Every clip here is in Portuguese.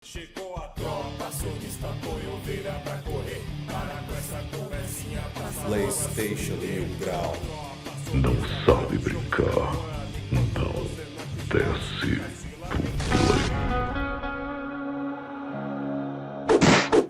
Chegou a tropa, acionista põe ovelha pra correr. Para com essa conversinha, PlayStation 1000 grau. Não sabe brincar, então desce pro play.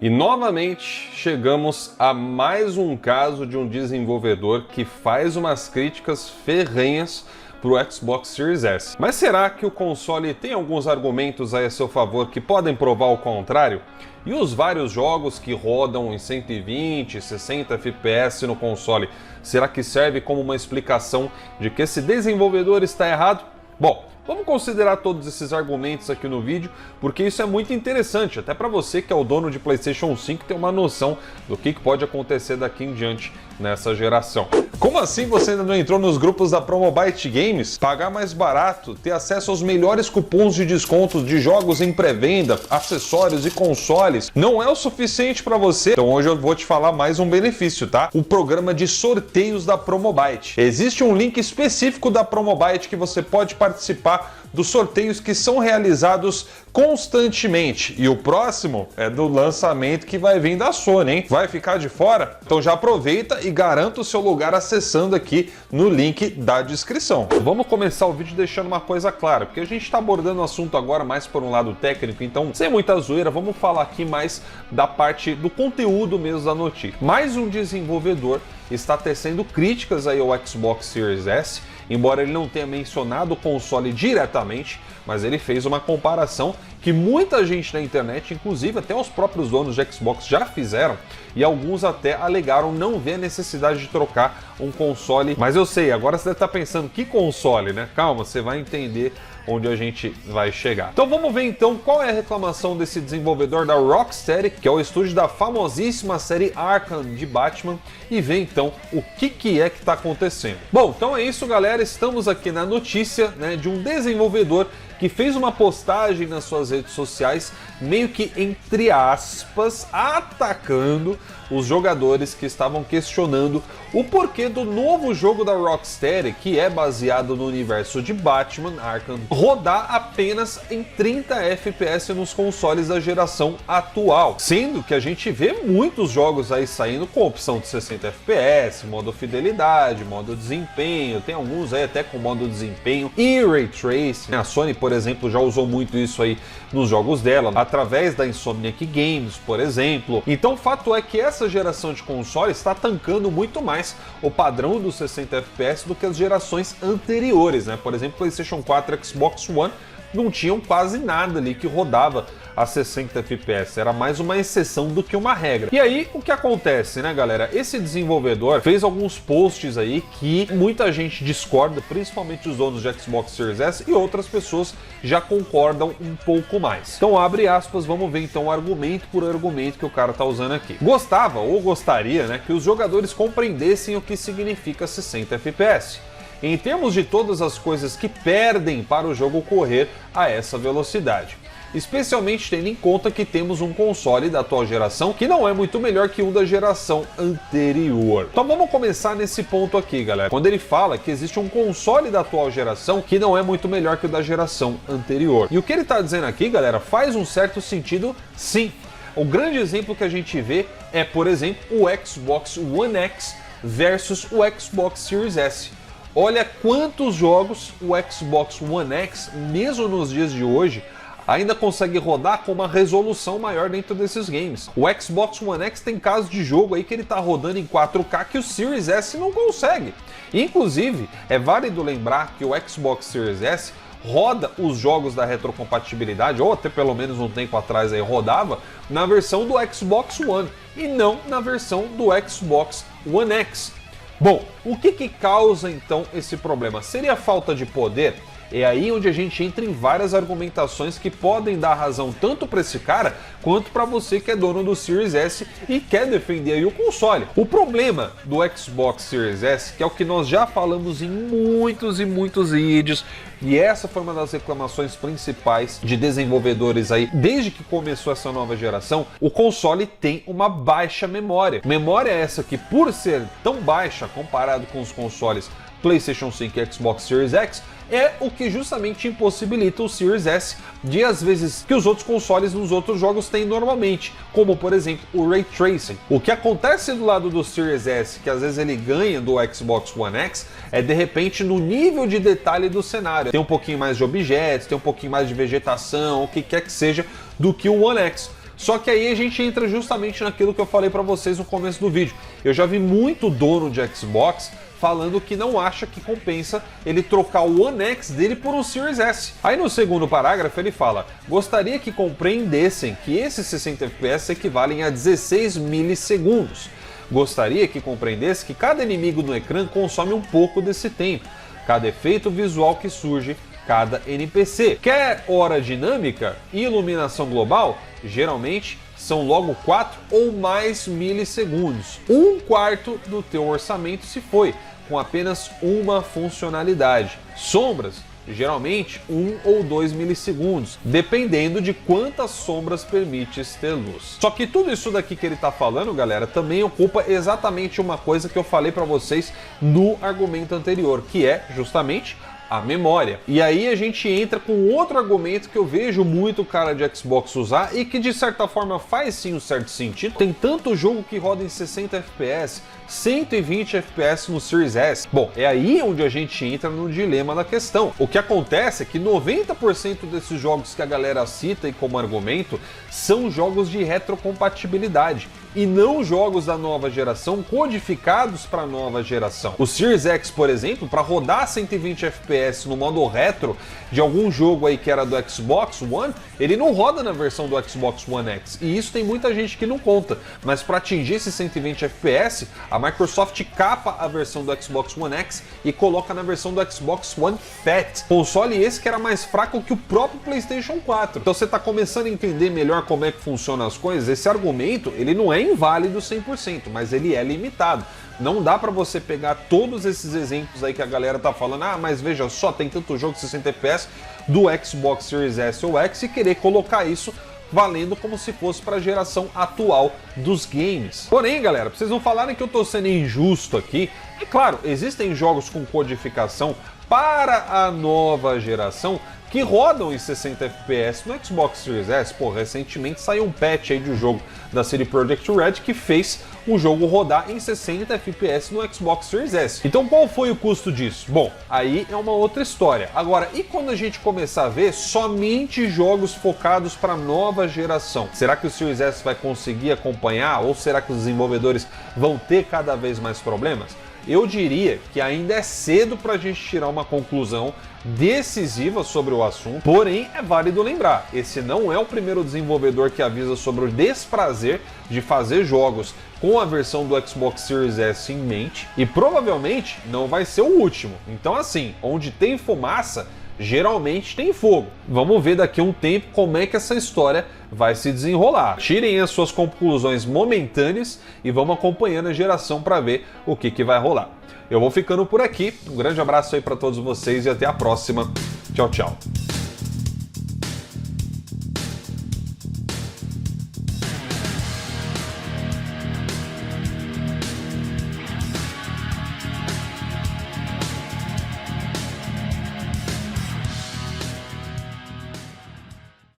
E novamente chegamos a mais um caso de um desenvolvedor que faz umas críticas ferrenhas para o Xbox Series S. Mas será que o console tem alguns argumentos a seu favor que podem provar o contrário? E os vários jogos que rodam em 120, 60 FPS no console, será que serve como uma explicação de que esse desenvolvedor está errado? Bom, vamos considerar todos esses argumentos aqui no vídeo, porque isso é muito interessante, até para você que é o dono de PlayStation 5 ter uma noção do que pode acontecer daqui em diante nessa geração. Como assim você ainda não entrou nos grupos da Promobit Games? Pagar mais barato, ter acesso aos melhores cupons de desconto de jogos em pré-venda, acessórios e consoles, não é o suficiente para você? Então hoje eu vou te falar mais um benefício, tá? O programa de sorteios da Promobit. Existe um link específico da Promobit que você pode participar dos sorteios que são realizados constantemente. E o próximo é do lançamento que vai vir da Sony, hein? Vai ficar de fora? Então já aproveita e garanta o seu lugar acessando aqui no link da descrição. Vamos começar o vídeo deixando uma coisa clara, porque a gente está abordando o assunto agora mais por um lado técnico, então sem muita zoeira, vamos falar aqui mais da parte do conteúdo mesmo da notícia. Mais um desenvolvedor está tecendo críticas aí ao Xbox Series S, embora ele não tenha mencionado o console diretamente, mas ele fez uma comparação que muita gente na internet, inclusive até os próprios donos de Xbox já fizeram, e alguns até alegaram não ver a necessidade de trocar um console. Mas eu sei, agora você deve estar pensando, que console, né? Calma, você vai entender onde a gente vai chegar. Então vamos ver então qual é a reclamação desse desenvolvedor da Rocksteady, que é o estúdio da famosíssima série Arkham de Batman, e ver então o que é que está acontecendo. Bom, então é isso, galera, estamos aqui na notícia, né, de um desenvolvedor que fez uma postagem nas suas redes sociais, meio que, entre aspas, atacando os jogadores que estavam questionando o porquê do novo jogo da Rocksteady, que é baseado no universo de Batman Arkham, rodar apenas em 30 FPS nos consoles da geração atual. Sendo que a gente vê muitos jogos aí saindo com opção de 60 FPS, modo fidelidade, modo desempenho, tem alguns aí até com modo desempenho e Ray Tracing. A Sony, por exemplo, já usou muito isso aí nos jogos dela, através da Insomniac Games, por exemplo. Então o fato é que essa geração de console está tancando muito mais o padrão dos 60 FPS do que as gerações anteriores, né? Por exemplo, PlayStation 4 e Xbox One não tinham quase nada ali que rodava a 60 FPS, era mais uma exceção do que uma regra. E aí, o que acontece, né, galera? Esse desenvolvedor fez alguns posts aí que muita gente discorda, principalmente os donos de Xbox Series S, e outras pessoas já concordam um pouco mais. Então, abre aspas, vamos ver então argumento por argumento que o cara tá usando aqui. Gostava ou gostaria, né, que os jogadores compreendessem o que significa 60 FPS. Em termos de todas as coisas que perdem para o jogo correr a essa velocidade. Especialmente tendo em conta que temos um console da atual geração que não é muito melhor que o da geração anterior. Então vamos começar nesse ponto aqui, galera. Quando ele fala que existe um console da atual geração que não é muito melhor que o da geração anterior. E o que ele está dizendo aqui, galera, faz um certo sentido, sim. O grande exemplo que a gente vê é, por exemplo, o Xbox One X versus o Xbox Series S. Olha quantos jogos o Xbox One X, mesmo nos dias de hoje, ainda consegue rodar com uma resolução maior dentro desses games. O Xbox One X tem casos de jogo aí que ele tá rodando em 4K que o Series S não consegue. Inclusive, é válido lembrar que o Xbox Series S roda os jogos da retrocompatibilidade, ou até pelo menos um tempo atrás aí rodava, na versão do Xbox One e não na versão do Xbox One X. Bom, o que causa então esse problema? Seria a falta de poder? É aí onde a gente entra em várias argumentações que podem dar razão tanto para esse cara quanto para você que é dono do Series S e quer defender aí o console. O problema do Xbox Series S, que é o que nós já falamos em muitos e muitos vídeos, e essa foi uma das reclamações principais de desenvolvedores aí desde que começou essa nova geração, o console tem uma baixa memória. Memória essa que, por ser tão baixa comparado com os consoles PlayStation 5 e Xbox Series X, é o que justamente impossibilita o Series S de, às vezes, que os outros consoles nos outros jogos têm normalmente, como por exemplo o Ray Tracing. O que acontece do lado do Series S, que às vezes ele ganha do Xbox One X, é de repente no nível de detalhe do cenário. Tem um pouquinho mais de objetos, tem um pouquinho mais de vegetação, o que quer que seja, do que o One X. Só que aí a gente entra justamente naquilo que eu falei para vocês no começo do vídeo. Eu já vi muito dono de Xbox falando que não acha que compensa ele trocar o One X dele por um Series S. Aí no segundo parágrafo ele fala: gostaria que compreendessem que esses 60 FPS equivalem a 16 milissegundos. Gostaria que compreendesse que cada inimigo no ecrã consome um pouco desse tempo, cada efeito visual que surge, cada NPC. Quer hora dinâmica e iluminação global? Geralmente são logo 4 ou mais milissegundos. Um quarto do teu orçamento se foi, com apenas uma funcionalidade. Sombras? Geralmente 1 ou 2 milissegundos, dependendo de quantas sombras permites ter luz. Só que tudo isso daqui que ele tá falando, galera, também ocupa exatamente uma coisa que eu falei para vocês no argumento anterior, que é justamente a memória. E aí a gente entra com outro argumento que eu vejo muito cara de Xbox usar e que de certa forma faz sim um certo sentido. Tem tanto jogo que roda em 60 FPS, 120 FPS no Series S. Bom, é aí onde a gente entra no dilema da questão. O que acontece é que 90% desses jogos que a galera cita e como argumento são jogos de retrocompatibilidade e não jogos da nova geração codificados para a nova geração. O Series X, por exemplo, para rodar 120 FPS no modo retro de algum jogo aí que era do Xbox One, ele não roda na versão do Xbox One X. E isso tem muita gente que não conta. Mas para atingir esses 120 FPS, a Microsoft capa a versão do Xbox One X e coloca na versão do Xbox One Fat. Console esse que era mais fraco que o próprio PlayStation 4. Então você está começando a entender melhor como é que funcionam as coisas. Esse argumento, ele não é inválido 100%, mas ele é limitado. Não dá para você pegar todos esses exemplos aí que a galera tá falando, ah, mas veja só, tem tanto jogo de 60 FPS do Xbox Series S ou X, e querer colocar isso valendo como se fosse para a geração atual dos games. Porém, galera, pra vocês não falarem que eu tô sendo injusto aqui, é claro, existem jogos com codificação para a nova geração que rodam em 60 FPS no Xbox Series S. Pô, recentemente saiu um patch aí de um jogo da CD Projekt Red que fez o jogo rodar em 60 FPS no Xbox Series S. Então qual foi o custo disso? Bom, aí é uma outra história. Agora, e quando a gente começar a ver somente jogos focados para a nova geração? Será que o Series S vai conseguir acompanhar, ou será que os desenvolvedores vão ter cada vez mais problemas? Eu diria que ainda é cedo para a gente tirar uma conclusão decisiva sobre o assunto, porém é válido lembrar, esse não é o primeiro desenvolvedor que avisa sobre o desprazer de fazer jogos com a versão do Xbox Series S em mente, e provavelmente não vai ser o último. Então assim, onde tem fumaça, geralmente tem fogo. Vamos ver daqui a um tempo como é que essa história vai se desenrolar. Tirem as suas conclusões momentâneas e vamos acompanhando a geração para ver o que vai rolar. Eu vou ficando por aqui. Um grande abraço aí para todos vocês e até a próxima. Tchau, tchau.